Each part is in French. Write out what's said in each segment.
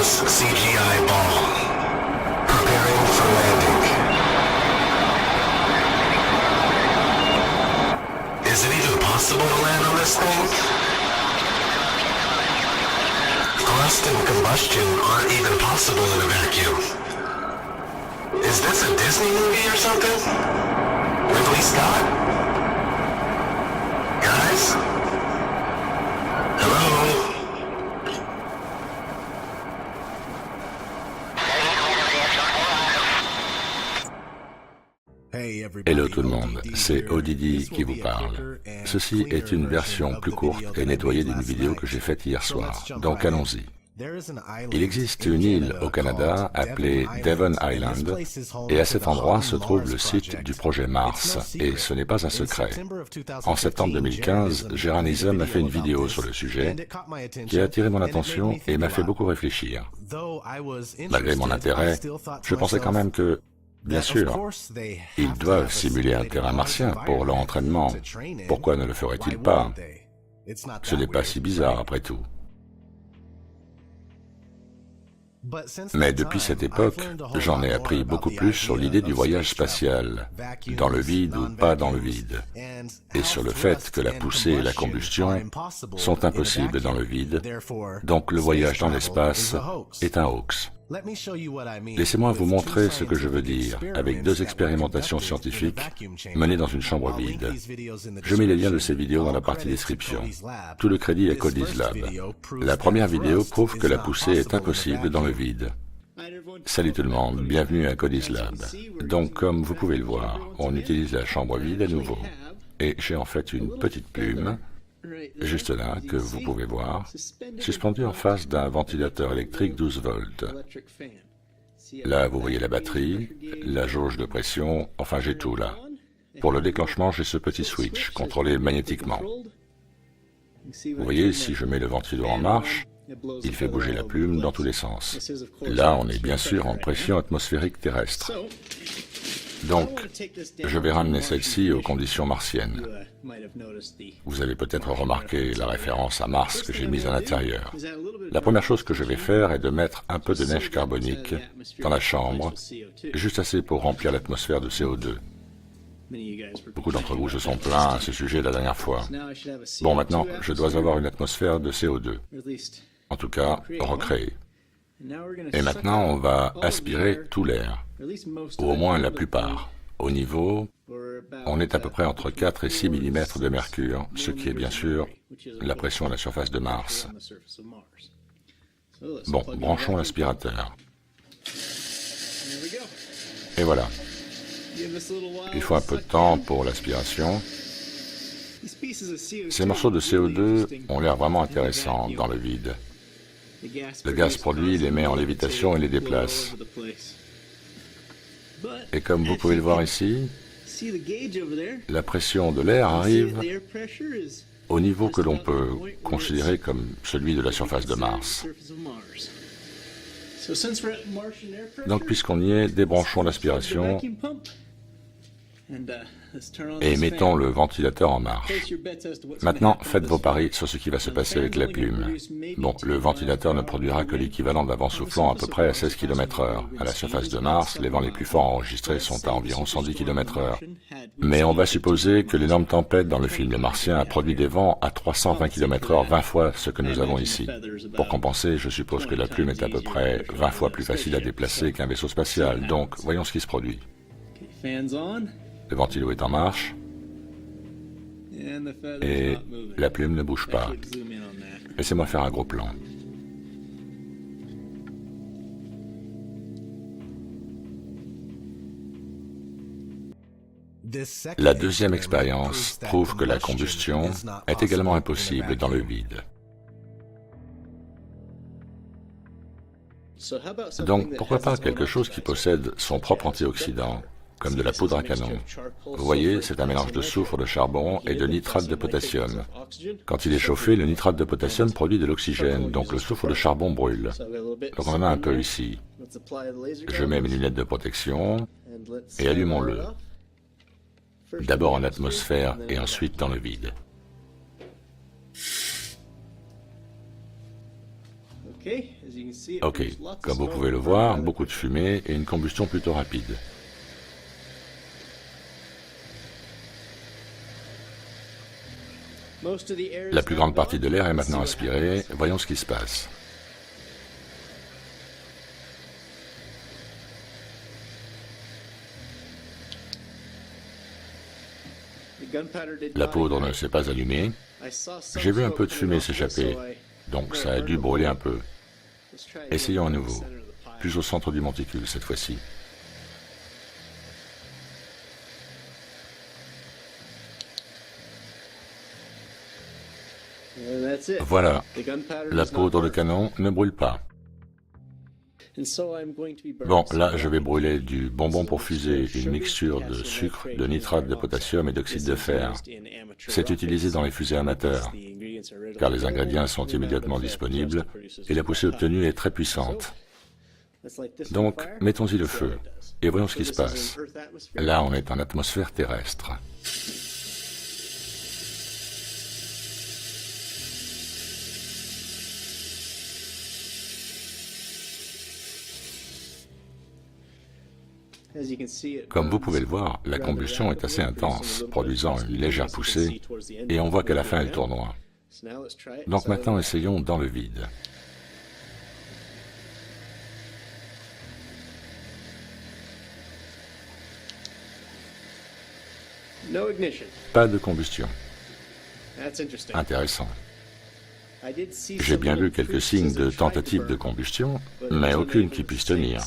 Atlas CGI ball. Preparing for landing. Is it even possible to land on this thing? Thrust and combustion aren't even possible in a vacuum. Is this a Disney movie or something? Ridley Scott? Guys? Hello? Hello tout le monde, c'est Odidi qui vous parle. Ceci est une version plus courte et nettoyée d'une vidéo que j'ai faite hier soir, donc allons-y. Il existe une île au Canada appelée Devon Island, et à cet endroit se trouve le site du projet Mars, et ce n'est pas un secret. En septembre 2015, Gérard Nizam a fait une vidéo sur le sujet qui a attiré mon attention et m'a fait beaucoup réfléchir. Malgré mon intérêt, je pensais quand même que, bien sûr, ils doivent simuler un terrain martien pour leur entraînement. Pourquoi ne le feraient-ils pas? Ce n'est pas si bizarre après tout. Mais depuis cette époque, j'en ai appris beaucoup plus sur l'idée du voyage spatial, dans le vide ou pas dans le vide, et sur le fait que la poussée et la combustion sont impossibles dans le vide, donc le voyage dans l'espace est un hoax. Laissez-moi vous montrer ce que je veux dire avec deux expérimentations scientifiques menées dans une chambre vide. Je mets les liens de ces vidéos dans la partie description. Tout le crédit est Cody's Lab. La première vidéo prouve que la poussée est impossible dans le vide. Salut tout le monde, bienvenue à Cody's Lab. Donc comme vous pouvez le voir, on utilise la chambre vide à nouveau. Et j'ai en fait une petite plume, juste là, que vous pouvez voir, suspendu en face d'un ventilateur électrique 12 volts. Là, vous voyez la batterie, la jauge de pression, enfin j'ai tout là. Pour le déclenchement, j'ai ce petit switch, contrôlé magnétiquement. Vous voyez, si je mets le ventilo en marche, il fait bouger la plume dans tous les sens. Là, on est bien sûr en pression atmosphérique terrestre. Donc, je vais ramener celle-ci aux conditions martiennes. Vous avez peut-être remarqué la référence à Mars que j'ai mise à l'intérieur. La première chose que je vais faire est de mettre un peu de neige carbonique dans la chambre, juste assez pour remplir l'atmosphère de CO2. Beaucoup d'entre vous se sont plaints à ce sujet la dernière fois. Bon, maintenant, je dois avoir une atmosphère de CO2. En tout cas, recréée. Et maintenant, on va aspirer tout l'air, ou au moins la plupart. Au niveau, on est à peu près entre 4 et 6 mm de mercure, ce qui est bien sûr la pression à la surface de Mars. Bon, branchons l'aspirateur. Et voilà. Il faut un peu de temps pour l'aspiration. Ces morceaux de CO2 ont l'air vraiment intéressants dans le vide. Le gaz produit les met en lévitation et les déplace. Et comme vous pouvez le voir ici, la pression de l'air arrive au niveau que l'on peut considérer comme celui de la surface de Mars. Donc puisqu'on y est, débranchons l'aspiration et mettons le ventilateur en marche. Maintenant, faites vos paris sur ce qui va se passer avec la plume. Bon, le ventilateur ne produira que l'équivalent d'un vent soufflant à peu près à 16 km/h. À la surface de Mars, les vents les plus forts enregistrés sont à environ 110 km/h. Mais on va supposer que l'énorme tempête dans le film Martien a produit des vents à 320 km/h, 20 fois ce que nous avons ici. Pour compenser, je suppose que la plume est à peu près 20 fois plus facile à déplacer qu'un vaisseau spatial. Donc, voyons ce qui se produit. Le ventilo est en marche et la plume ne bouge pas. Laissez-moi faire un gros plan. La deuxième expérience prouve que la combustion est également impossible dans le vide. Donc pourquoi pas quelque chose qui possède son propre antioxydant, comme de la poudre à canon. Vous voyez, c'est un mélange de soufre de charbon et de nitrate de potassium. Quand il est chauffé, le nitrate de potassium produit de l'oxygène, donc le soufre de charbon brûle. Donc on en a un peu ici. Je mets mes lunettes de protection et allumons-le. D'abord en atmosphère et ensuite dans le vide. Ok, comme vous pouvez le voir, beaucoup de fumée et une combustion plutôt rapide. La plus grande partie de l'air est maintenant aspirée. Voyons ce qui se passe. La poudre ne s'est pas allumée. J'ai vu un peu de fumée s'échapper, donc ça a dû brûler un peu. Essayons à nouveau, plus au centre du monticule cette fois-ci. Voilà, la poudre de canon ne brûle pas. Bon, là, je vais brûler du bonbon pour fusée, une mixture de sucre, de nitrate de potassium et d'oxyde de fer. C'est utilisé dans les fusées amateurs, car les ingrédients sont immédiatement disponibles et la poussée obtenue est très puissante. Donc, mettons-y le feu et voyons ce qui se passe. Là, on est en atmosphère terrestre. Comme vous pouvez le voir, la combustion est assez intense, produisant une légère poussée, et on voit qu'à la fin elle tournoie. Donc maintenant, essayons dans le vide. Pas de combustion. Intéressant. J'ai bien vu quelques signes de tentative de combustion, mais aucune qui puisse tenir.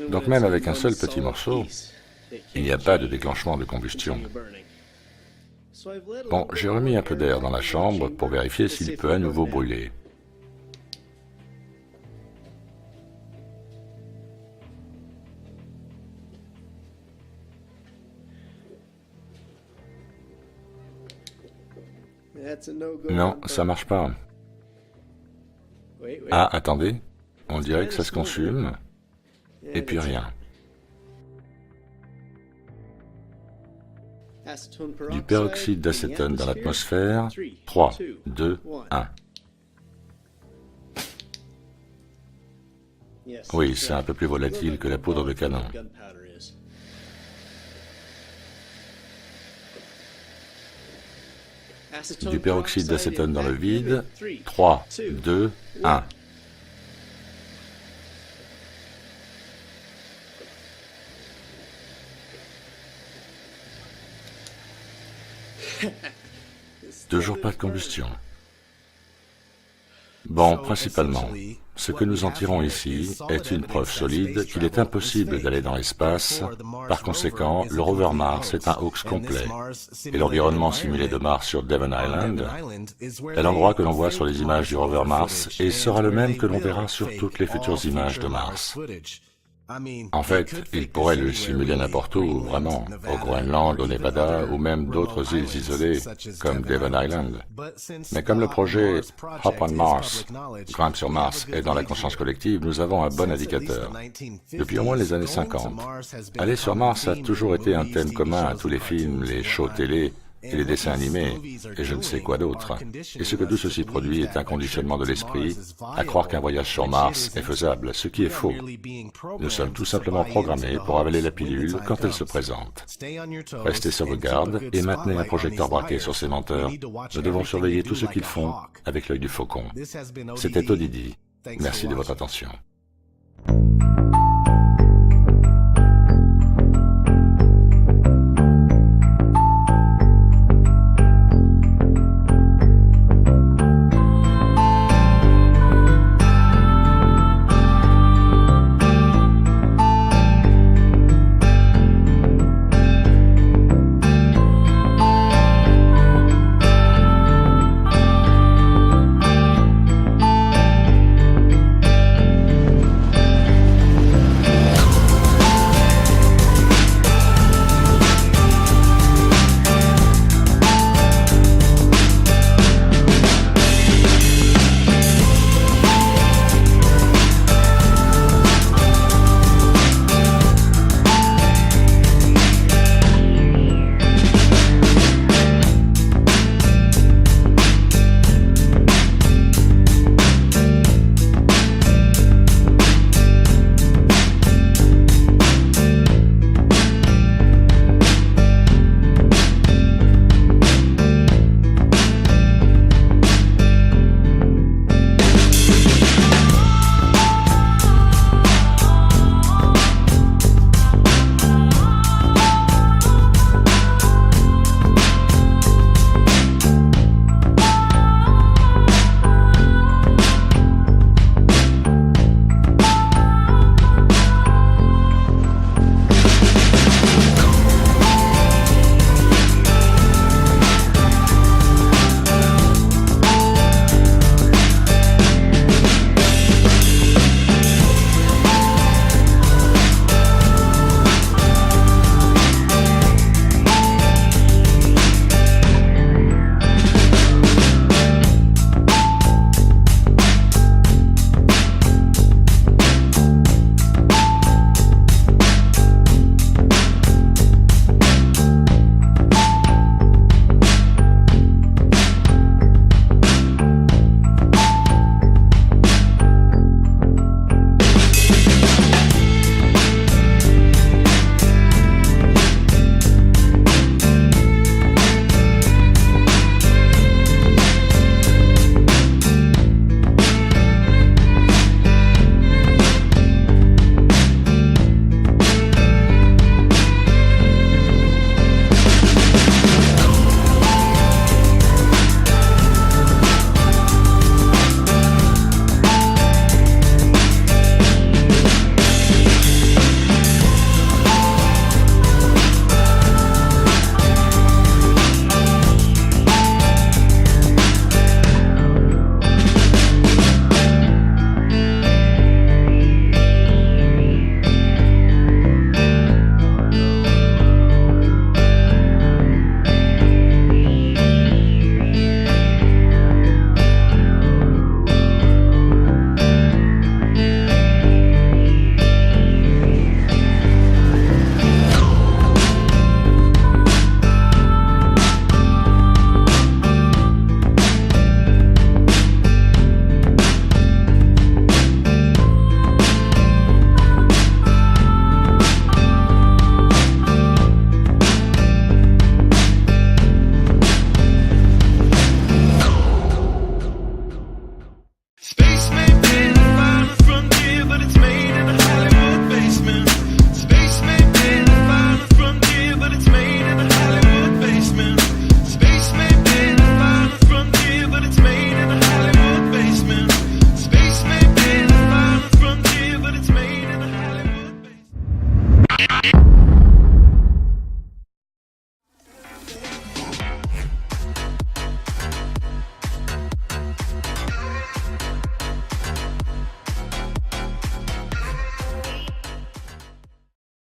Donc même avec un seul petit morceau, il n'y a pas de déclenchement de combustion. Bon, j'ai remis un peu d'air dans la chambre pour vérifier s'il peut à nouveau brûler. Non, ça marche pas. Ah, attendez, on dirait que ça se consume. Et puis rien. Du peroxyde d'acétone dans l'atmosphère. 3, 2, 1. Oui, c'est un peu plus volatile que la poudre de canon. Du peroxyde d'acétone dans le vide. 3, 2, 1. Toujours pas de combustion. Bon, principalement, ce que nous en tirons ici est une preuve solide qu'il est impossible d'aller dans l'espace. Par conséquent, le rover Mars est un hoax complet. Et l'environnement simulé de Mars sur Devon Island est l'endroit que l'on voit sur les images du rover Mars et sera le même que l'on verra sur toutes les futures images de Mars. En fait, il pourrait le simuler n'importe où, vraiment, au Groenland, au Nevada, ou même d'autres îles isolées, comme Devon Island. Mais comme le projet Hop on Mars, Grimpe sur Mars, est dans la conscience collective, nous avons un bon indicateur. Depuis au moins les années 50, aller sur Mars a toujours été un thème commun à tous les films, les shows télé, et les dessins animés, et je ne sais quoi d'autre. Et ce que tout ceci produit est un conditionnement de l'esprit à croire qu'un voyage sur Mars est faisable, ce qui est faux. Nous sommes tout simplement programmés pour avaler la pilule quand elle se présente. Restez sur vos gardes et maintenez un projecteur braqué sur ces menteurs. Nous devons surveiller tout ce qu'ils font avec l'œil du faucon. C'était Odidi. Merci de votre attention.